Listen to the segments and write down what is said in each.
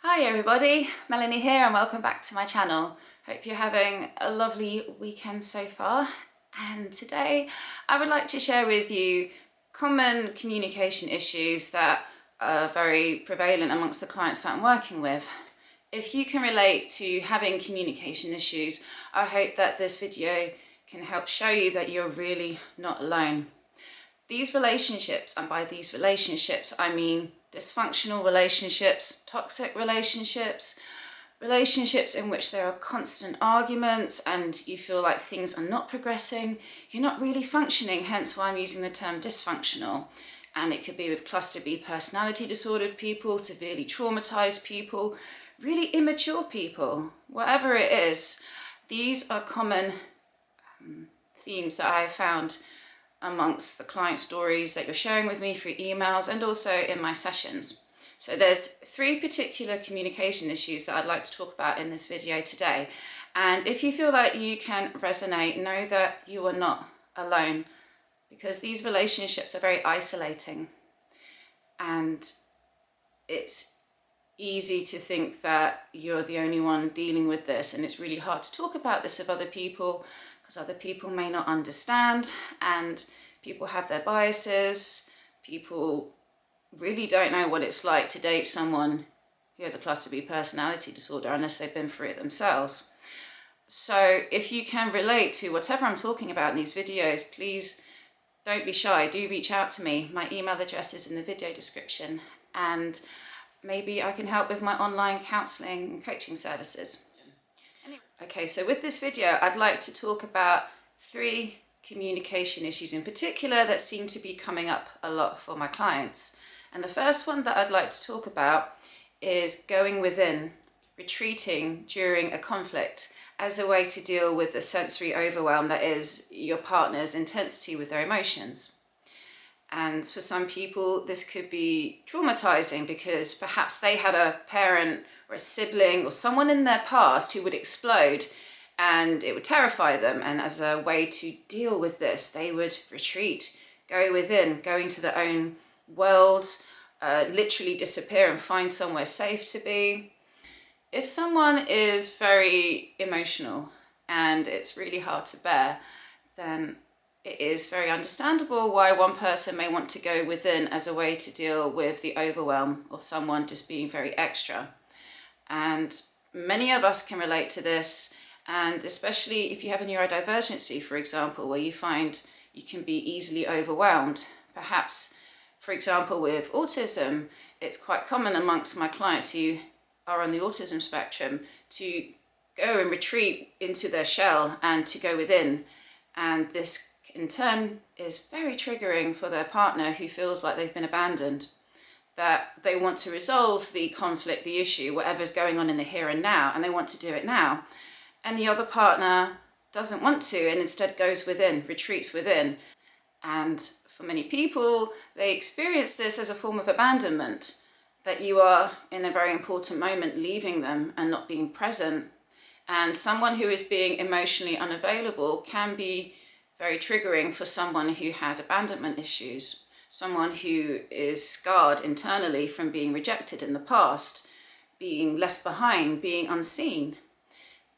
Hi everybody, Melanie here and welcome back to my channel. Hope you're having a lovely weekend so far. And today I would like to share with you common communication issues that are very prevalent amongst the clients that I'm working with. If you can relate to having communication issues, I hope that this video can help show you that you're really not alone. These relationships, and by these relationships I mean dysfunctional relationships, toxic relationships, relationships in which there are constant arguments and you feel like things are not progressing, you're not really functioning, hence why I'm using the term dysfunctional. And it could be with cluster B personality disordered people, severely traumatized people, really immature people, whatever it is. These are common themes that I have found amongst the client stories that you're sharing with me through emails and also in my sessions. So there's 3 particular communication issues that I'd like to talk about in this video today. And if you feel like you can resonate, know that you are not alone, because these relationships are very isolating. And it's easy to think that you're the only one dealing with this, and it's really hard to talk about this with other people because other people may not understand, and people have their biases. People really don't know what it's like to date someone who has a cluster B personality disorder unless they've been through it themselves. So if you can relate to whatever I'm talking about in these videos, please don't be shy, do reach out to me. My email address is in the video description, and maybe I can help with my online counselling and coaching services. Okay, so with this video, I'd like to talk about 3 communication issues in particular that seem to be coming up a lot for my clients. And the first one that I'd like to talk about is going within, retreating during a conflict as a way to deal with the sensory overwhelm that is your partner's intensity with their emotions. And for some people, this could be traumatizing because perhaps they had a parent or a sibling or someone in their past who would explode and it would terrify them. And as a way to deal with this, they would retreat, go within, go into their own world, literally disappear and find somewhere safe to be. If someone is very emotional and it's really hard to bear, then it is very understandable why one person may want to go within as a way to deal with the overwhelm of someone just being very extra. And many of us can relate to this, and especially if you have a neurodivergency, for example, where you find you can be easily overwhelmed. Perhaps, for example, with autism, it's quite common amongst my clients who are on the autism spectrum to go and retreat into their shell and to go within. And this in turn is very triggering for their partner who feels like they've been abandoned, that they want to resolve the conflict, the issue, whatever's going on in the here and now, and they want to do it now. And the other partner doesn't want to and instead goes within, retreats within. And for many people, they experience this as a form of abandonment, that you are in a very important moment leaving them and not being present. And someone who is being emotionally unavailable can be very triggering for someone who has abandonment issues, someone who is scarred internally from being rejected in the past, being left behind, being unseen.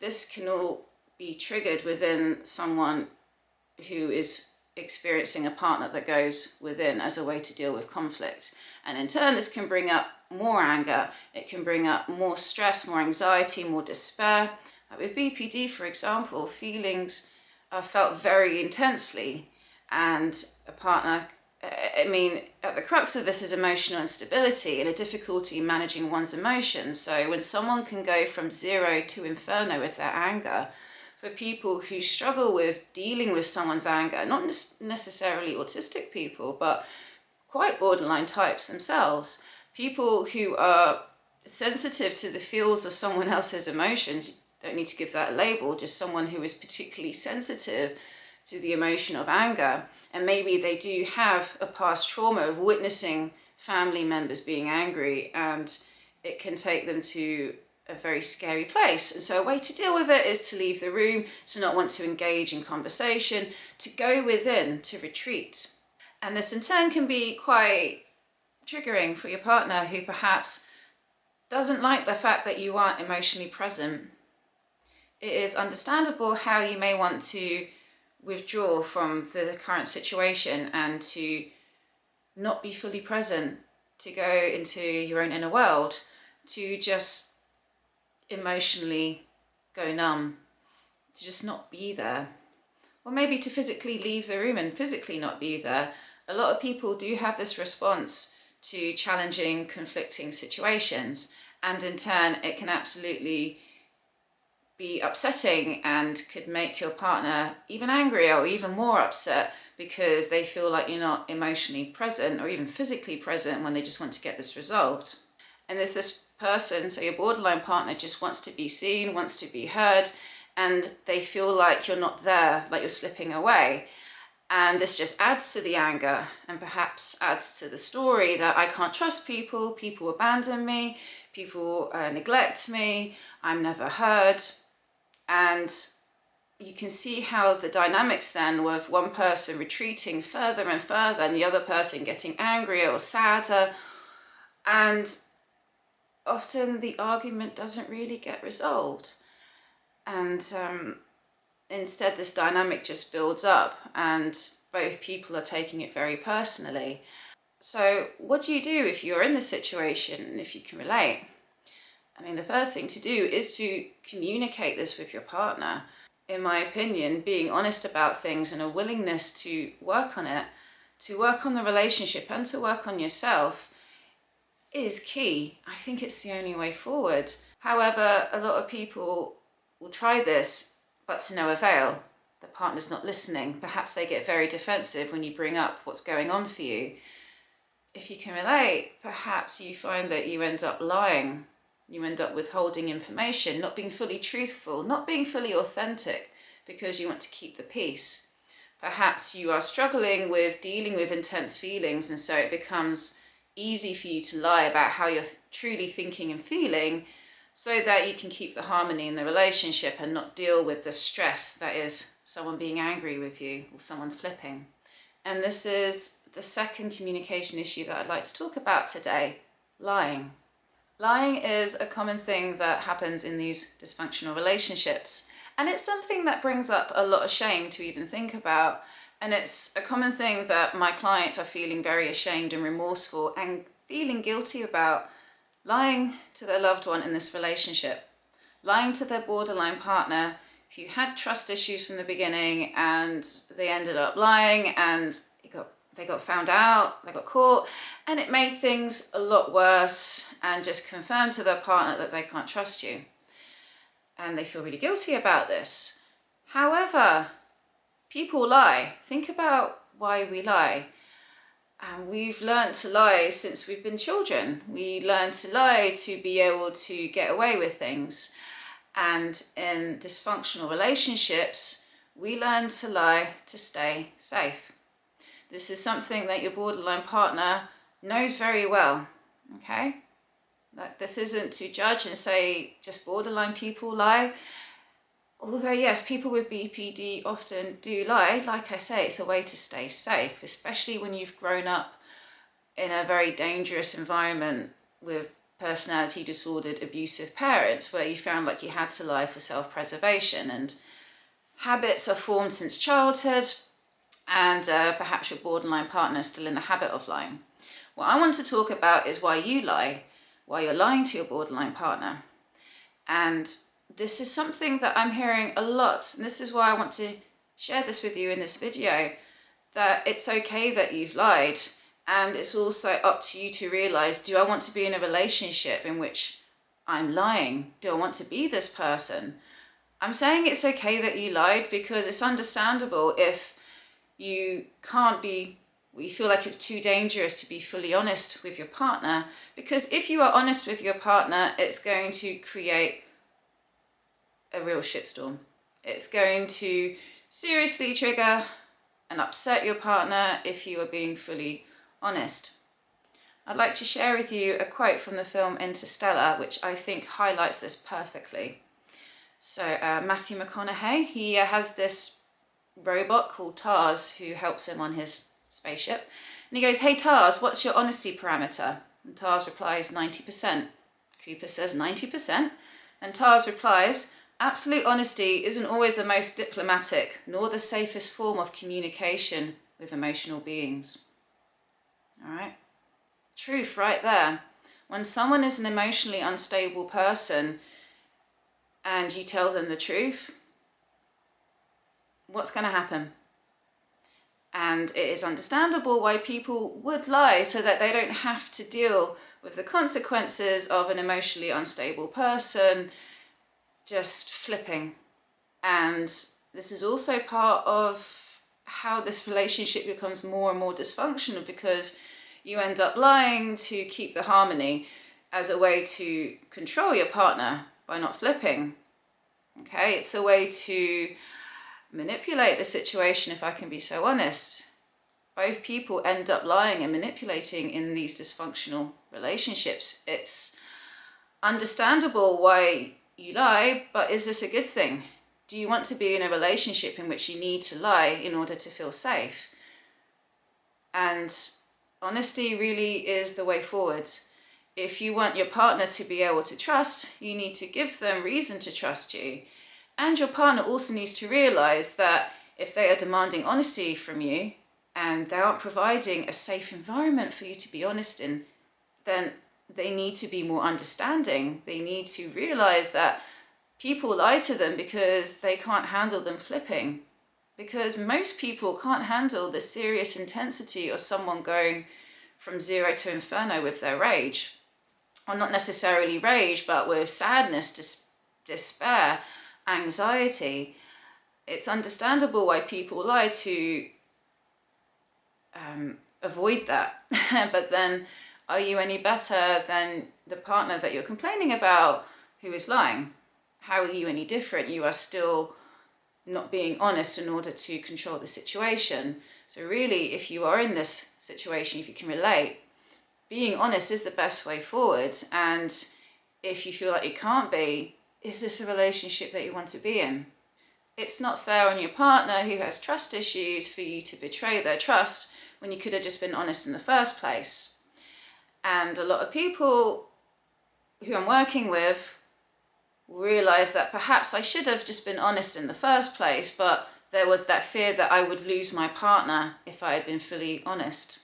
This can all be triggered within someone who is experiencing a partner that goes within as a way to deal with conflict. And in turn, this can bring up more anger, it can bring up more stress, more anxiety, more despair. Like with BPD, for example, feelings are felt very intensely, and a partner, at the crux of this is emotional instability and a difficulty in managing one's emotions. So when someone can go from 0 to inferno with their anger, for people who struggle with dealing with someone's anger, not necessarily autistic people, but quite borderline types themselves, people who are sensitive to the feels of someone else's emotions, don't need to give that a label, just someone who is particularly sensitive to the emotion of anger. And maybe they do have a past trauma of witnessing family members being angry, and it can take them to a very scary place. And so a way to deal with it is to leave the room, to not want to engage in conversation, to go within, to retreat. And this in turn can be quite triggering for your partner, who perhaps doesn't like the fact that you aren't emotionally present. It is understandable how you may want to withdraw from the current situation and to not be fully present, to go into your own inner world, to just emotionally go numb, to just not be there. Or maybe to physically leave the room and physically not be there. A lot of people do have this response to challenging, conflicting situations, and in turn it can absolutely be upsetting and could make your partner even angrier or even more upset because they feel like you're not emotionally present or even physically present when they just want to get this resolved. And there's this person, so your borderline partner just wants to be seen, wants to be heard, and they feel like you're not there, like you're slipping away. And this just adds to the anger and perhaps adds to the story that I can't trust people, people abandon me, people neglect me, I'm never heard. And you can see how the dynamics then with one person retreating further and further and the other person getting angrier or sadder, and often the argument doesn't really get resolved. And instead this dynamic just builds up and both people are taking it very personally. So what do you do if you're in this situation and if you can relate? I mean, the first thing to do is to communicate this with your partner. In my opinion, being honest about things and a willingness to work on it, to work on the relationship and to work on yourself is key. I think it's the only way forward. However, a lot of people will try this, but to no avail. The partner's not listening. Perhaps they get very defensive when you bring up what's going on for you. If you can relate, perhaps you find that you end up lying. You end up withholding information, not being fully truthful, not being fully authentic because you want to keep the peace. Perhaps you are struggling with dealing with intense feelings, and so it becomes easy for you to lie about how you're truly thinking and feeling so that you can keep the harmony in the relationship and not deal with the stress that is someone being angry with you or someone flipping. And this is the second communication issue that I'd like to talk about today: lying. Lying is a common thing that happens in these dysfunctional relationships, and it's something that brings up a lot of shame to even think about. And it's a common thing that my clients are feeling very ashamed and remorseful and feeling guilty about, lying to their loved one in this relationship, lying to their borderline partner who had trust issues from the beginning, and they ended up lying and they got found out, they got caught, and it made things a lot worse and just confirmed to their partner that they can't trust you. And they feel really guilty about this. However, people lie. Think about why we lie. And we've learned to lie since we've been children. We learn to lie to be able to get away with things. And in dysfunctional relationships, we learn to lie to stay safe. This is something that your borderline partner knows very well, okay? This isn't to judge and say just borderline people lie. Although yes, people with BPD often do lie. Like I say, it's a way to stay safe, especially when you've grown up in a very dangerous environment with personality disordered, abusive parents, where you found like you had to lie for self-preservation, and habits are formed since childhood, and perhaps your borderline partner is still in the habit of lying. What I want to talk about is why you lie, why you're lying to your borderline partner. And this is something that I'm hearing a lot, and this is why I want to share this with you in this video, that it's okay that you've lied, and it's also up to you to realize, do I want to be in a relationship in which I'm lying? Do I want to be this person? I'm saying it's okay that you lied because it's understandable if you feel like it's too dangerous to be fully honest with your partner, because if you are honest with your partner, it's going to create a real shitstorm. It's going to seriously trigger and upset your partner if you are being fully honest. I'd like to share with you a quote from the film Interstellar, which I think highlights this perfectly. So Matthew McConaughey, he has this robot called Tars who helps him on his spaceship. And he goes, "Hey Tars, what's your honesty parameter?" And Tars replies, 90%. Cooper says 90%, and Tars replies, absolute honesty isn't always the most diplomatic nor the safest form of communication with emotional beings. All right? Truth right there. When someone is an emotionally unstable person and you tell them the truth, what's going to happen? And it is understandable why people would lie, so that they don't have to deal with the consequences of an emotionally unstable person just flipping. And this is also part of how this relationship becomes more and more dysfunctional, because you end up lying to keep the harmony as a way to control your partner by not flipping. Okay, it's a way to manipulate the situation, if I can be so honest. Both people end up lying and manipulating in these dysfunctional relationships. It's understandable why you lie, but is this a good thing? Do you want to be in a relationship in which you need to lie in order to feel safe? And honesty really is the way forward. If you want your partner to be able to trust, you need to give them reason to trust you. And your partner also needs to realize that if they are demanding honesty from you and they aren't providing a safe environment for you to be honest in, then they need to be more understanding. They need to realize that people lie to them because they can't handle them flipping. Because most people can't handle the serious intensity of someone going from zero to inferno with their rage. Or not necessarily rage, but with sadness, despair, anxiety. It's understandable why people lie to avoid that. But then, are you any better than the partner that you're complaining about who is lying? How are you any different? You are still not being honest in order to control the situation. So really, if you are in this situation, if you can relate, being honest is the best way forward. And if you feel like you can't be, is this a relationship that you want to be in? It's not fair on your partner who has trust issues for you to betray their trust when you could have just been honest in the first place. And a lot of people who I'm working with realize that perhaps I should have just been honest in the first place, but there was that fear that I would lose my partner if I had been fully honest.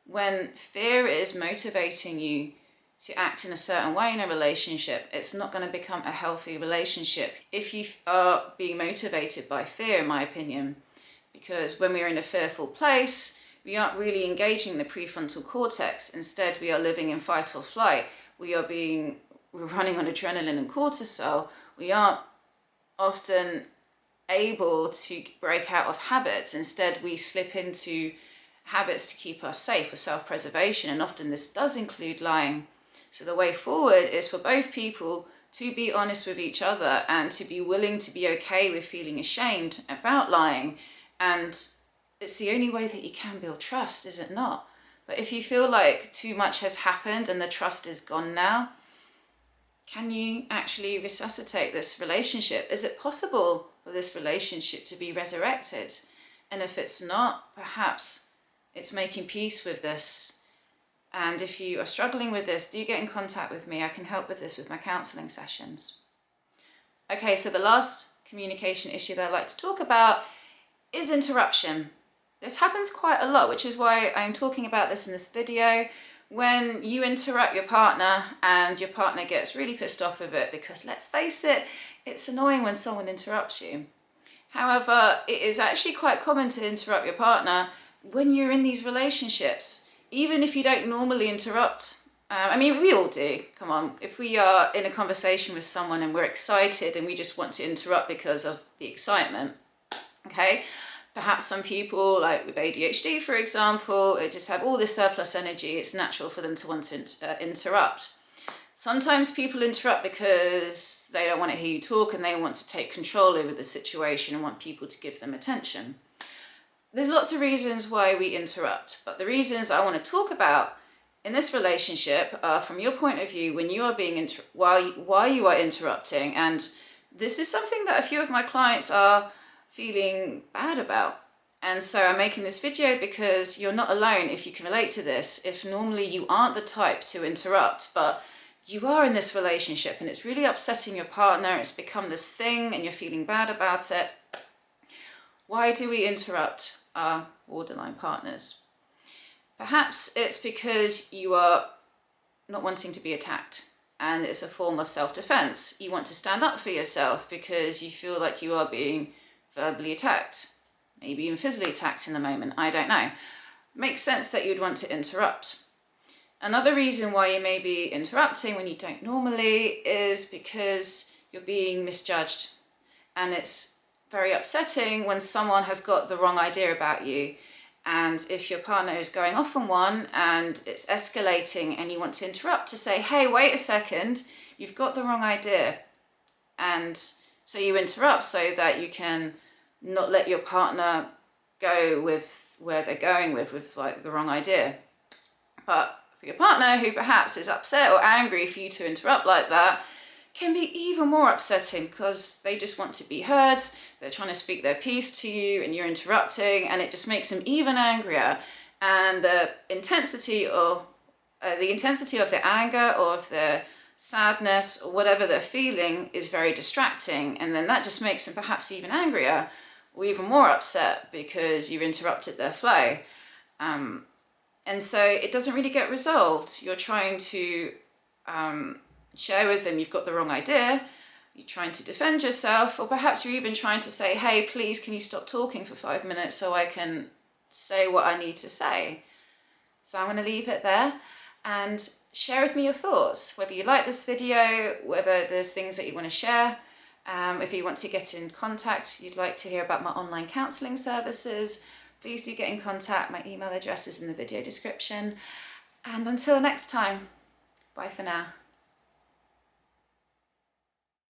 When fear is motivating you to act in a certain way in a relationship, it's not going to become a healthy relationship if you are being motivated by fear, in my opinion. Because when we're in a fearful place, we aren't really engaging the prefrontal cortex. Instead, we are living in fight or flight. We're running on adrenaline and cortisol. We aren't often able to break out of habits. Instead, we slip into habits to keep us safe for self-preservation, and often this does include lying. So the way forward is for both people to be honest with each other and to be willing to be okay with feeling ashamed about lying. And it's the only way that you can build trust, is it not? But if you feel like too much has happened and the trust is gone now, can you actually resuscitate this relationship? Is it possible for this relationship to be resurrected? And if it's not, perhaps it's making peace with this. And if you are struggling with this, do get in contact with me. I can help with this with my counselling sessions. Okay, so the last communication issue that I'd like to talk about is interruption. This happens quite a lot, which is why I'm talking about this in this video. When you interrupt your partner and your partner gets really pissed off with it, because let's face it, it's annoying when someone interrupts you. However, it is actually quite common to interrupt your partner when you're in these relationships, even if you don't normally interrupt. We all do, come on. If we are in a conversation with someone and we're excited and we just want to interrupt because of the excitement, okay? Perhaps some people, like with ADHD, for example, they just have all this surplus energy. It's natural for them to want to interrupt. Sometimes people interrupt because they don't want to hear you talk and they want to take control over the situation and want people to give them attention. There's lots of reasons why we interrupt, but the reasons I want to talk about in this relationship are from your point of view when you are being why you are interrupting. And this is something that a few of my clients are feeling bad about. And so I'm making this video because you're not alone if you can relate to this. If normally you aren't the type to interrupt, but you are in this relationship and it's really upsetting your partner, it's become this thing and you're feeling bad about it. Why do we interrupt our borderline partners? Perhaps it's because you are not wanting to be attacked and it's a form of self-defense. You want to stand up for yourself because you feel like you are being verbally attacked, maybe even physically attacked in the moment, I don't know. Makes sense that you'd want to interrupt. Another reason why you may be interrupting when you don't normally is because you're being misjudged, and it's very upsetting when someone has got the wrong idea about you. And if your partner is going off on one and it's escalating and you want to interrupt to say, hey, wait a second, you've got the wrong idea. And so you interrupt so that you can not let your partner go with where they're going with like the wrong idea. But for your partner, who perhaps is upset or angry for you to interrupt like that, can be even more upsetting because they just want to be heard, they're trying to speak their piece to you and you're interrupting, and it just makes them even angrier. And the intensity of the anger or of the sadness or whatever they're feeling is very distracting, and then that just makes them perhaps even angrier or even more upset because you've interrupted their flow. And so it doesn't really get resolved. You're trying to share with them you've got the wrong idea, you're trying to defend yourself, or perhaps you're even trying to say, hey, please, can you stop talking for 5 minutes so I can say what I need to say? So I'm going to leave it there and share with me your thoughts, whether you like this video, whether there's things that you want to share. If you want to get in contact, you'd like to hear about my online counselling services, please do get in contact. My email address is in the video description. And until next time, bye for now.